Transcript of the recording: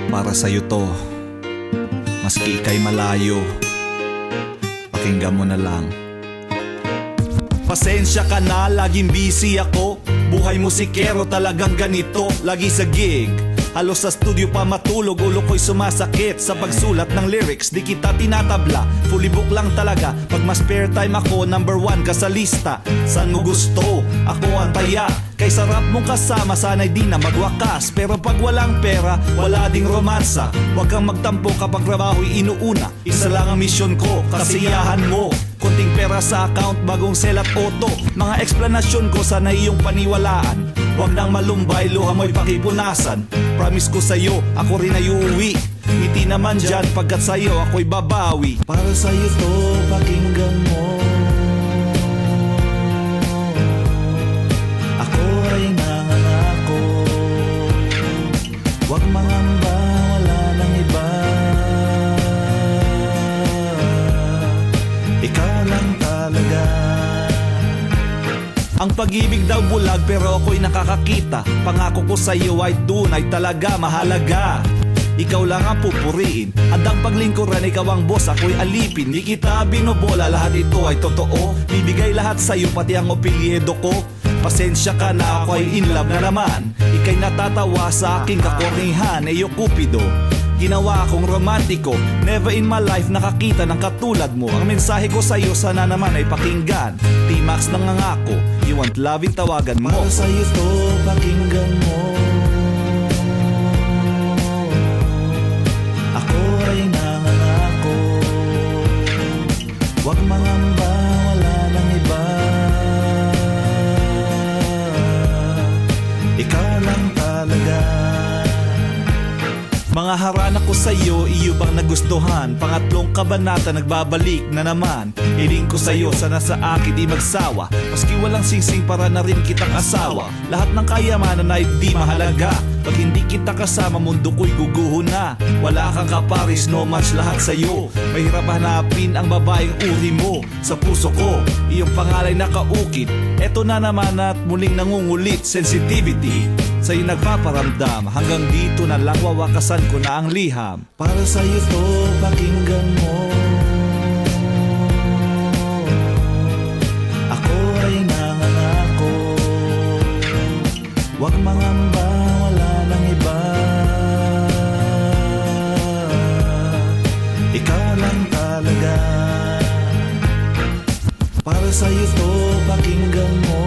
Para sa'yo to, maski ika'y malayo, pakinggan mo na lang. Pasensya ka na, laging busy ako. Buhay musikero talagang ganito, lagi sa gig. Halos sa studio pa matulog, ulo ko'y sumasakit. Sa pagsulat ng lyrics, di kita tinatabla. Fully book lang talaga, pag mas spare time ako, number 1 ka sa lista. Saan mo gusto, ako ang taya. Kay sarap mong kasama, sana'y di na magwakas. Pero pag walang pera, wala ding romansa. Huwag kang magtampo kapag trabaho'y inuuna. Isa lang ang misyon ko, kasiyahan mo. Kunting pera sa account, bagong sell at auto. Mga eksplanasyon ko, sana iyong paniwalaan. Huwag nang malumbay, luha mo'y pakipunasan. Promise ko sa'yo, ako rin ay uuwi. Ngiti naman dyan, pagkat sa'yo ako'y babawi. Para sa'yo to, pakinggan mo. Ako ay nangangako. Huwag mangamba, wala nang iba. Ikaw lang talaga. Ang pag-ibig daw bulag pero ako'y nakakakita. Pangako ko sa'yo ay tunay talaga mahalaga. Ikaw lang ang pupuriin, handang paglingkuran, ikaw ang boss, ako'y alipin. Di kita binobola, lahat ito ay totoo. Bibigay lahat sa'yo, pati ang opilyedo ko. Pasensya ka na, ako ay in love na naman. Ika'y natatawa sa aking kakornihan, eyo Cupido. Ginawa akong romantiko, never in my life nakakita ng katulad mo. Ang mensahe ko sa'yo sana naman ay pakinggan. T-Max nangangako, you want loving, tawagan mo. Para sa'yo to, pakinggan mo. Ako ay nangangako. Huwag mangamba, wala nang iba. Ikaw lang talaga. Mga harana ko sa'yo, iyo bang nagustuhan? Pangatlong kabanata, nagbabalik na naman. Hiling ko sa'yo, sana sa akin di magsawa. Maski walang singsing, para na rin kitang asawa. Lahat ng kayamanan ay di mahalaga. Pag hindi kita kasama, mundo ko'y guguho na. Wala kang kaparis, no match lahat sa'yo. Mahirap hanapin ang babaeng uri mo. Sa puso ko, iyong pangalay nakaukit. Eto na naman at muling nangungulit. Sensitivity, sa'yo nagpaparamdam. Hanggang dito na lang, wawakasan ko na ang liham. Para sa'yo to, pakinggan mo. Ako ay nangangako. Huwag mangamba, wala nang iba. Ikaw lang talaga. Para sa'yo to, pakinggan mo.